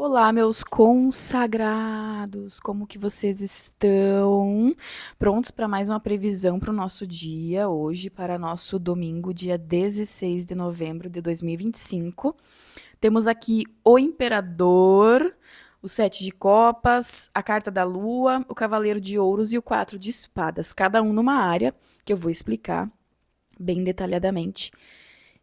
Olá, meus consagrados, como que vocês estão? Prontos para mais uma previsão para o nosso dia hoje, para nosso domingo, dia 16 de novembro de 2025. Temos aqui o Imperador, o Sete de Copas, a Carta da Lua, o Cavaleiro de Ouros e o Quatro de Espadas, cada um numa área que eu vou explicar bem detalhadamente.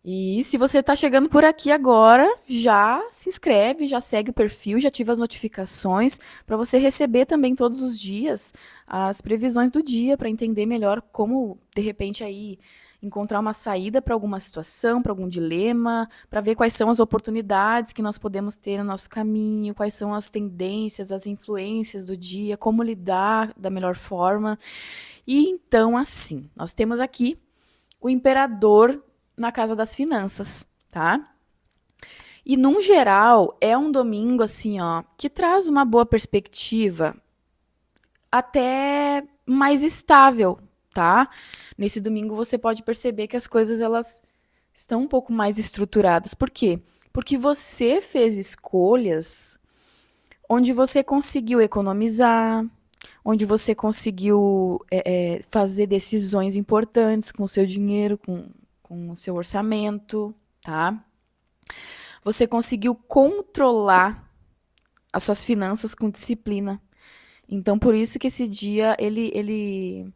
E se você está chegando por aqui agora, já se inscreve, já segue o perfil, já ativa as notificações para você receber também todos os dias as previsões do dia para entender melhor como de repente aí encontrar uma saída para alguma situação, para algum dilema, para ver quais são as oportunidades que nós podemos ter no nosso caminho, quais são as tendências, as influências do dia, como lidar da melhor forma. E então assim, nós temos aqui o imperador na casa das finanças, tá? E num geral, é um domingo assim, ó, que traz uma boa perspectiva, até mais estável, tá? Nesse domingo você pode perceber que as coisas elas estão um pouco mais estruturadas. Por quê? Porque você fez escolhas onde você conseguiu economizar, onde você conseguiu fazer decisões importantes com o seu dinheiro, com o seu orçamento, tá? Você conseguiu controlar as suas finanças com disciplina. Então, por isso que esse dia ele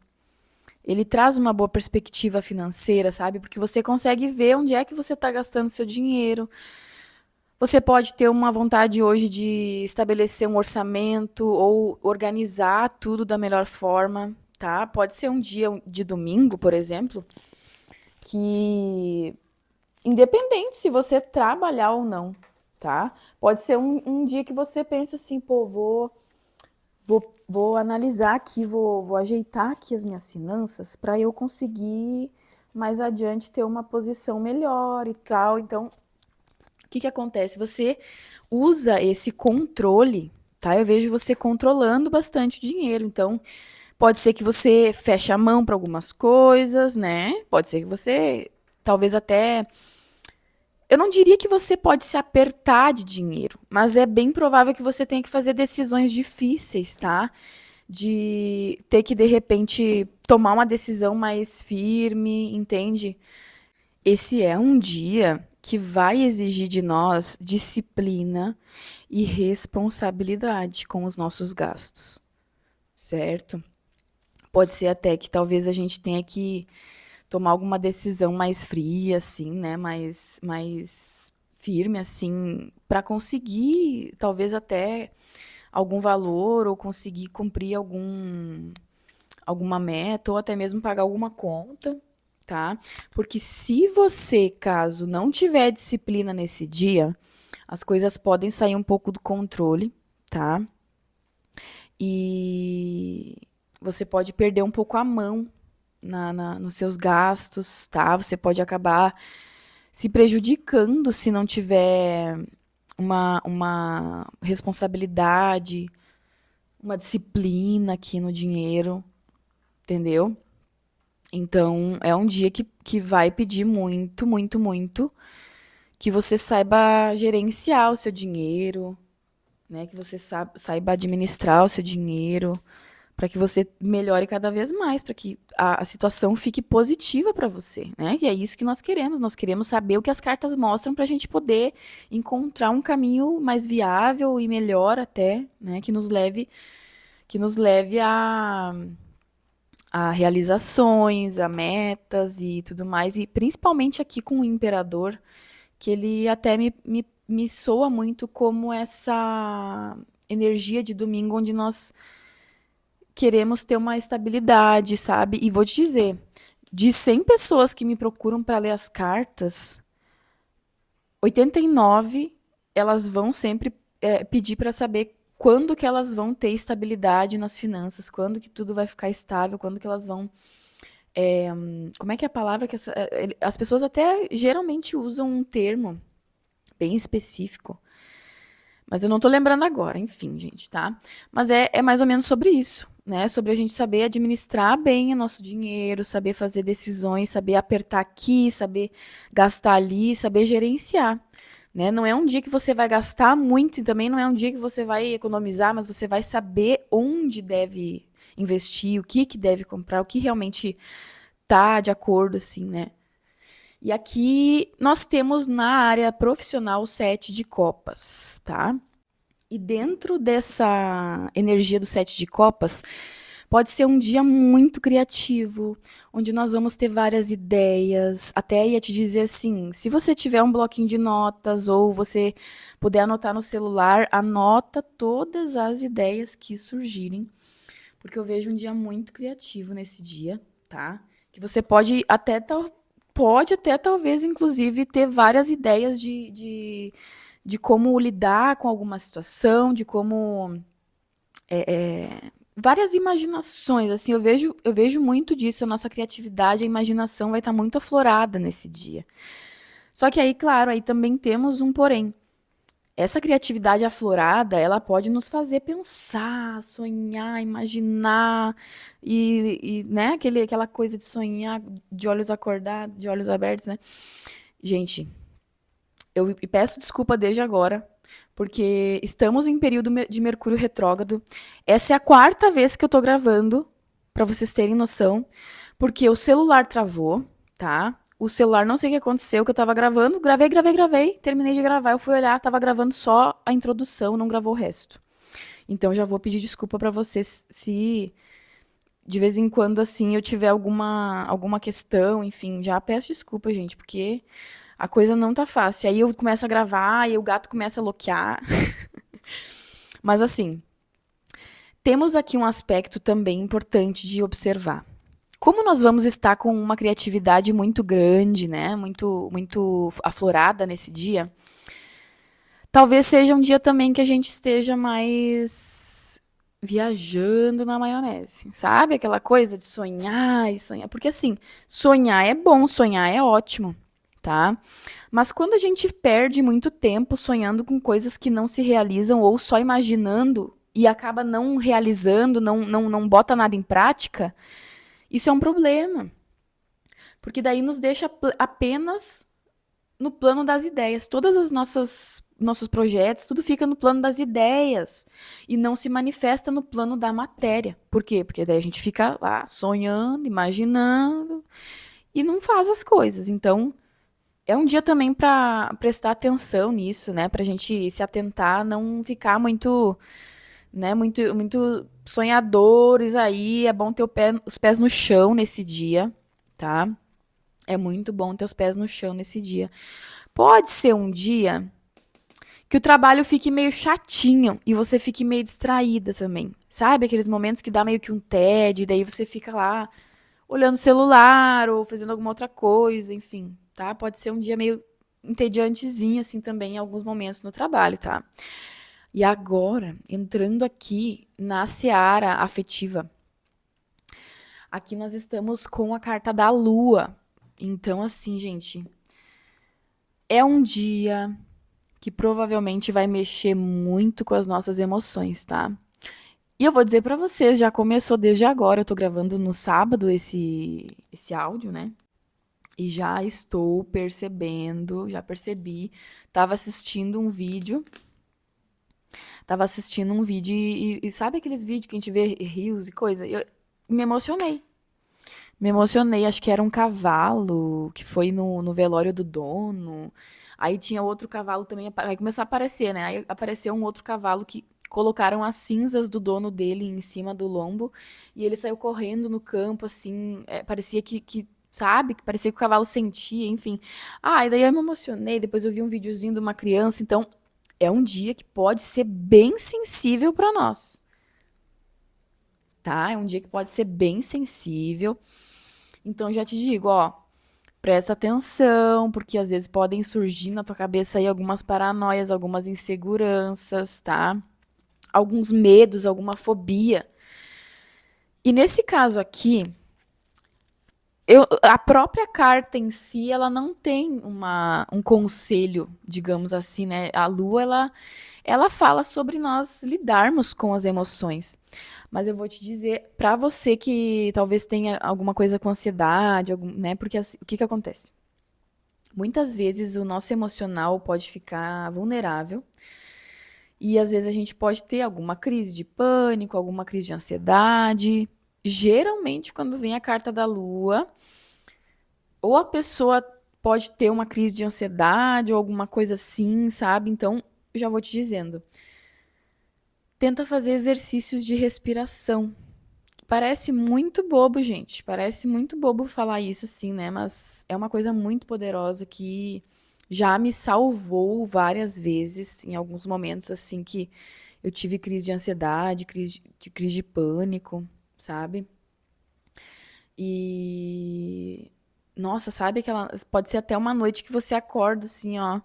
traz uma boa perspectiva financeira, sabe? Porque você consegue ver onde é que você está gastando seu dinheiro. Você pode ter uma vontade hoje de estabelecer um orçamento ou organizar tudo da melhor forma, tá? Pode ser um dia de domingo, por exemplo, que independente se você trabalhar ou não, tá? Pode ser um dia que você pensa assim, pô, vou analisar aqui, vou ajeitar aqui as minhas finanças para eu conseguir mais adiante ter uma posição melhor e tal. Então, o que acontece? Você usa esse controle, tá? Eu vejo você controlando bastante o dinheiro. Então, pode ser que você feche a mão para algumas coisas, né? Pode ser que você, talvez até. Eu não diria que você pode se apertar de dinheiro, mas é bem provável que você tenha que fazer decisões difíceis, tá? De ter que, de repente, tomar uma decisão mais firme, entende? Esse é um dia que vai exigir de nós disciplina e responsabilidade com os nossos gastos, certo? Pode ser até que talvez a gente tenha que tomar alguma decisão mais fria, assim, né? Mais firme, assim, para conseguir talvez até algum valor ou conseguir cumprir alguma meta ou até mesmo pagar alguma conta, tá? Porque se você, caso não tiver disciplina nesse dia, as coisas podem sair um pouco do controle, tá? E você pode perder um pouco a mão nos seus gastos, tá? Você pode acabar se prejudicando se não tiver uma responsabilidade, uma disciplina aqui no dinheiro, entendeu? Então, é um dia que vai pedir muito, muito, muito que você saiba gerenciar o seu dinheiro, né? Que você saiba administrar o seu dinheiro, para que você melhore cada vez mais, para que a situação fique positiva para você, né? E é isso que nós queremos. Nós queremos saber o que as cartas mostram para a gente poder encontrar um caminho mais viável e melhor até, né? Que nos leve a realizações, a metas e tudo mais. E principalmente aqui com o Imperador, que ele até me soa muito como essa energia de domingo onde nós queremos ter uma estabilidade, sabe? E vou te dizer, de 100 pessoas que me procuram para ler as cartas, 89 elas vão sempre pedir para saber quando que elas vão ter estabilidade nas finanças, quando que tudo vai ficar estável, quando que elas vão como é que é a palavra que as pessoas até geralmente usam um termo bem específico, mas eu não tô lembrando agora, enfim, gente, tá? Mas é mais ou menos sobre isso, né? Sobre a gente saber administrar bem o nosso dinheiro, saber fazer decisões, saber apertar aqui, saber gastar ali, saber gerenciar, né? Não é um dia que você vai gastar muito e também não é um dia que você vai economizar, mas você vai saber onde deve investir, o que deve comprar, o que realmente tá de acordo, assim, né? E aqui nós temos na área profissional o 7 de copas, tá? E dentro dessa energia do 7 de copas, pode ser um dia muito criativo, onde nós vamos ter várias ideias. Até ia te dizer assim, se você tiver um bloquinho de notas ou você puder anotar no celular, anota todas as ideias que surgirem, porque eu vejo um dia muito criativo nesse dia, tá? Que você pode até talvez inclusive ter várias ideias de como lidar com alguma situação, de como várias imaginações, assim, eu vejo muito disso, a nossa criatividade, a imaginação vai estar muito aflorada nesse dia. Só que aí, claro, aí também temos um porém. Essa criatividade aflorada, ela pode nos fazer pensar, sonhar, imaginar né, aquela coisa de sonhar de olhos acordados, de olhos abertos, né? Gente, eu peço desculpa desde agora, porque estamos em período de Mercúrio retrógrado. Essa é a quarta vez que eu tô gravando, pra vocês terem noção, porque o celular travou, tá? O celular, não sei o que aconteceu, que eu tava gravando, gravei, terminei de gravar, eu fui olhar, tava gravando só a introdução, não gravou o resto. Então já vou pedir desculpa pra vocês se de vez em quando assim eu tiver alguma questão, enfim, já peço desculpa, gente, porque a coisa não tá fácil. Aí eu começo a gravar e o gato começa a loquear. Mas assim, temos aqui um aspecto também importante de observar. Como nós vamos estar com uma criatividade muito grande, né? Muito aflorada nesse dia, talvez seja um dia também que a gente esteja mais viajando na maionese, sabe? Aquela coisa de sonhar e sonhar. Porque assim, sonhar é bom, sonhar é ótimo, tá? Mas quando a gente perde muito tempo sonhando com coisas que não se realizam ou só imaginando e acaba não realizando, não bota nada em prática, isso é um problema. Porque daí nos deixa apenas no plano das ideias. Todas as nossas nossos projetos, tudo fica no plano das ideias e não se manifesta no plano da matéria. Por quê? Porque daí a gente fica lá sonhando, imaginando e não faz as coisas. Então, é um dia também para prestar atenção nisso, né? Pra gente se atentar, não ficar muito, né, muito sonhadores aí. É bom ter os pés no chão nesse dia, tá? É muito bom ter os pés no chão nesse dia. Pode ser um dia que o trabalho fique meio chatinho e você fique meio distraída também. Sabe? Aqueles momentos que dá meio que um tédio, e daí você fica lá olhando o celular ou fazendo alguma outra coisa, enfim, tá? Pode ser um dia meio entediantezinho, assim, também, em alguns momentos no trabalho, tá? E agora, entrando aqui na seara afetiva, aqui nós estamos com a carta da Lua. Então, assim, gente, é um dia que provavelmente vai mexer muito com as nossas emoções, tá? E eu vou dizer pra vocês, já começou desde agora, eu tô gravando no sábado esse áudio, né? E já estou percebendo, já percebi, tava assistindo um vídeo, tava assistindo um vídeo e sabe aqueles vídeos que a gente vê rios e coisa? Eu me emocionei. Me emocionei, acho que era um cavalo que foi no velório do dono. Aí tinha outro cavalo também, aí começou a aparecer, né? Aí apareceu um outro cavalo que colocaram as cinzas do dono dele em cima do lombo e ele saiu correndo no campo, assim, parecia sabe? Que parecia que o cavalo sentia, enfim. Ah, e daí eu me emocionei, depois eu vi um videozinho de uma criança, então é um dia que pode ser bem sensível para nós, tá? É um dia que pode ser bem sensível. Então já te digo, ó, presta atenção, porque às vezes podem surgir na tua cabeça aí algumas paranoias, algumas inseguranças, tá? Alguns medos, alguma fobia. E nesse caso aqui, a própria carta em si, ela não tem um conselho, digamos assim, né? A lua, ela fala sobre nós lidarmos com as emoções. Mas eu vou te dizer, pra você que talvez tenha alguma coisa com ansiedade, né? Porque assim, o que que acontece? Muitas vezes o nosso emocional pode ficar vulnerável e às vezes a gente pode ter alguma crise de pânico, alguma crise de ansiedade. Geralmente, quando vem a carta da Lua, ou a pessoa pode ter uma crise de ansiedade ou alguma coisa assim, sabe? Então, eu já vou te dizendo. Tenta fazer exercícios de respiração. Parece muito bobo, gente. Parece muito bobo falar isso assim, né? Mas é uma coisa muito poderosa que já me salvou várias vezes em alguns momentos assim que eu tive crise de ansiedade, crise de pânico, sabe? E nossa, sabe aquela pode ser até uma noite que você acorda assim, ó,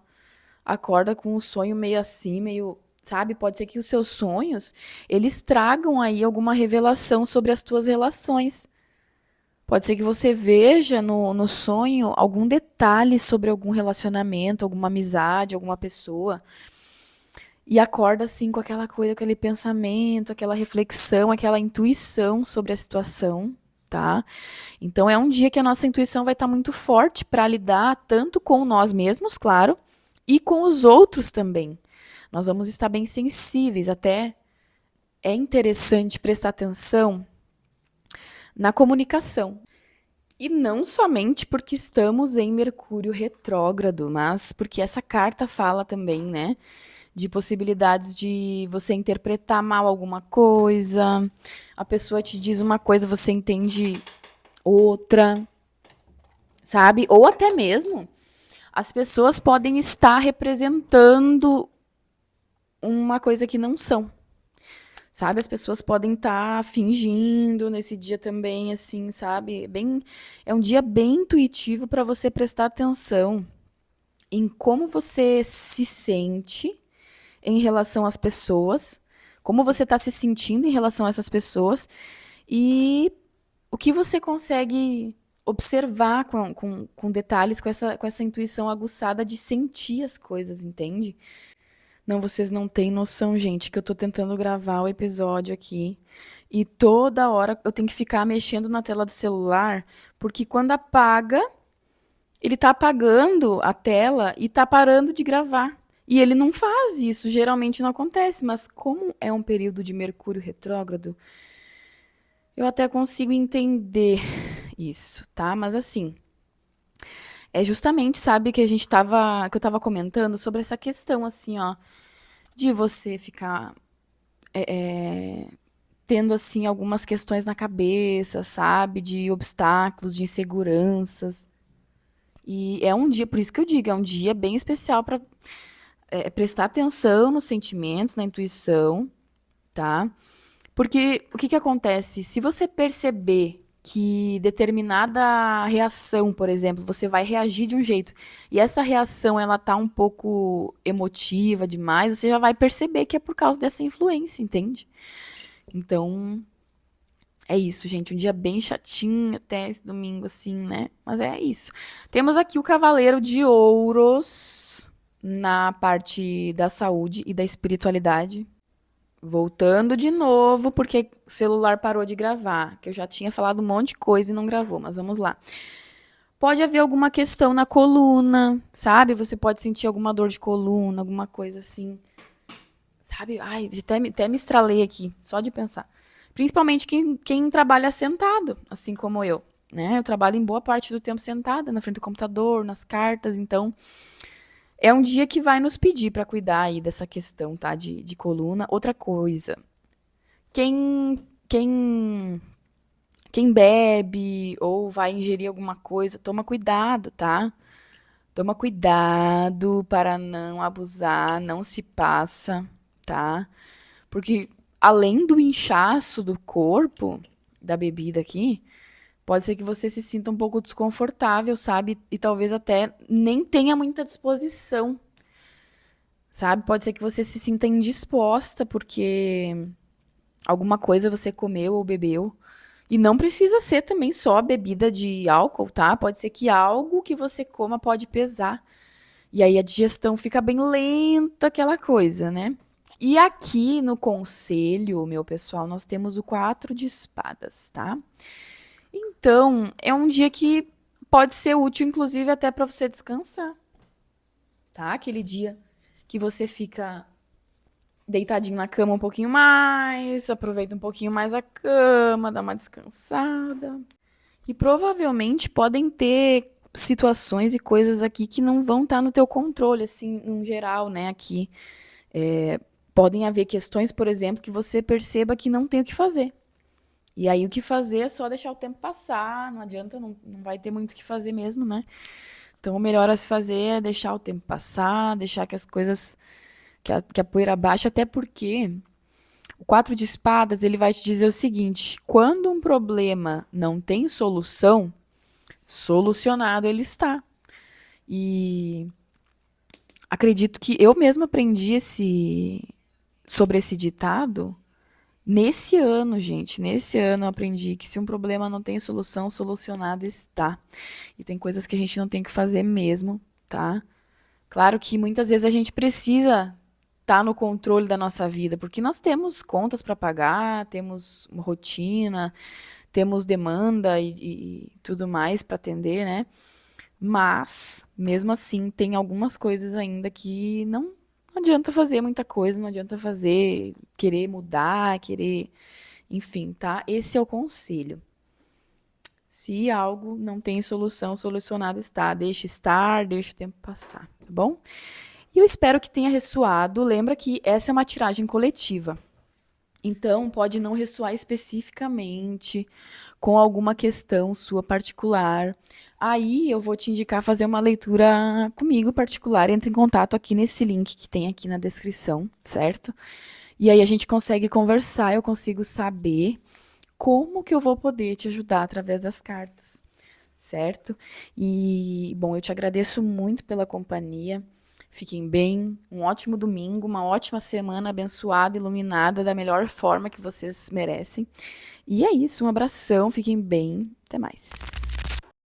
acorda com um sonho meio assim, meio, sabe? Pode ser que os seus sonhos, eles tragam aí alguma revelação sobre as tuas relações. Pode ser que você veja no sonho algum detalhe sobre algum relacionamento, alguma amizade, alguma pessoa. E acorda assim com aquela coisa, aquele pensamento, aquela reflexão, aquela intuição sobre a situação, tá? Então é um dia que a nossa intuição vai estar muito forte para lidar tanto com nós mesmos, claro, e com os outros também. Nós vamos estar bem sensíveis, até é interessante prestar atenção na comunicação. E não somente porque estamos em Mercúrio retrógrado, mas porque essa carta fala também, né, de possibilidades de você interpretar mal alguma coisa, a pessoa te diz uma coisa, você entende outra, sabe? Ou até mesmo as pessoas podem estar representando uma coisa que não são. Sabe, as pessoas podem estar fingindo nesse dia também, assim, sabe? É um dia bem intuitivo para você prestar atenção em como você se sente em relação às pessoas, como você está se sentindo em relação a essas pessoas e o que você consegue observar com detalhes, com essa intuição aguçada de sentir as coisas, entende? Não, vocês não têm noção, gente, que eu tô tentando gravar o episódio aqui e toda hora eu tenho que ficar mexendo na tela do celular, porque quando apaga, ele tá apagando a tela e tá parando de gravar. E ele não faz isso, geralmente não acontece, mas como é um período de Mercúrio retrógrado, eu até consigo entender isso, tá? Mas assim, é justamente, sabe, que eu tava comentando sobre essa questão assim, ó, de você ficar tendo assim algumas questões na cabeça, sabe, de obstáculos, de inseguranças. E é um dia, por isso que eu digo, é um dia bem especial para prestar atenção nos sentimentos, na intuição, tá? Porque o que que acontece? Se você perceber que determinada reação, por exemplo, você vai reagir de um jeito e essa reação ela tá um pouco emotiva demais, você já vai perceber que é por causa dessa influência, entende? Então, é isso, gente. Um dia bem chatinho até esse domingo, assim, né? Mas é isso. Temos aqui o Cavaleiro de Ouros na parte da saúde e da espiritualidade. Voltando de novo, porque o celular parou de gravar, que eu já tinha falado um monte de coisa e não gravou, mas vamos lá. Pode haver alguma questão na coluna, sabe? Você pode sentir alguma dor de coluna, alguma coisa assim. Sabe? Ai, até me estralei aqui, só de pensar. Principalmente quem trabalha sentado, assim como eu. Né? Eu trabalho em boa parte do tempo sentada, na frente do computador, nas cartas, então é um dia que vai nos pedir para cuidar aí dessa questão, tá? De coluna. Outra coisa, quem, quem, quem bebe ou vai ingerir alguma coisa, toma cuidado, tá? Toma cuidado para não abusar, não se passa, tá? Porque além do inchaço do corpo, da bebida aqui, pode ser que você se sinta um pouco desconfortável, sabe? E talvez até nem tenha muita disposição, sabe? Pode ser que você se sinta indisposta porque alguma coisa você comeu ou bebeu. E não precisa ser também só bebida de álcool, tá? Pode ser que algo que você coma pode pesar. E aí a digestão fica bem lenta, aquela coisa, né? E aqui no conselho, meu pessoal, nós temos o 4 de espadas, tá? Então, é um dia que pode ser útil, inclusive, até para você descansar, tá? Aquele dia que você fica deitadinho na cama um pouquinho mais, aproveita um pouquinho mais a cama, dá uma descansada. E provavelmente podem ter situações e coisas aqui que não vão estar no teu controle, assim, em geral, né, aqui. Podem haver questões, por exemplo, que você perceba que não tem o que fazer. E aí o que fazer é só deixar o tempo passar, não adianta, não vai ter muito o que fazer mesmo, né? Então o melhor a se fazer é deixar o tempo passar, deixar que as coisas, que a poeira baixe, até porque o 4 de espadas, ele vai te dizer o seguinte: quando um problema não tem solução, solucionado ele está. E acredito que eu mesma aprendi sobre esse ditado nesse ano, gente. Nesse ano eu aprendi que se um problema não tem solução, solucionado está. E tem coisas que a gente não tem que fazer mesmo, tá? Claro que muitas vezes a gente precisa estar no controle da nossa vida, porque nós temos contas para pagar, temos uma rotina, temos demanda e tudo mais para atender, né? Mas, mesmo assim, tem algumas coisas ainda que não adianta fazer muita coisa, não adianta fazer, querer mudar, querer, enfim, tá? Esse é o conselho. Se algo não tem solução, solucionado está. Deixa estar, deixa o tempo passar, tá bom? E eu espero que tenha ressoado. Lembra que essa é uma tiragem coletiva. Então, pode não ressoar especificamente com alguma questão sua particular. Aí eu vou te indicar fazer uma leitura comigo particular. Entre em contato aqui nesse link que tem aqui na descrição, certo? E aí a gente consegue conversar, eu consigo saber como que eu vou poder te ajudar através das cartas, certo? E, bom, eu te agradeço muito pela companhia. Fiquem bem, um ótimo domingo, uma ótima semana abençoada, iluminada da melhor forma que vocês merecem. E é isso, um abração, fiquem bem, até mais.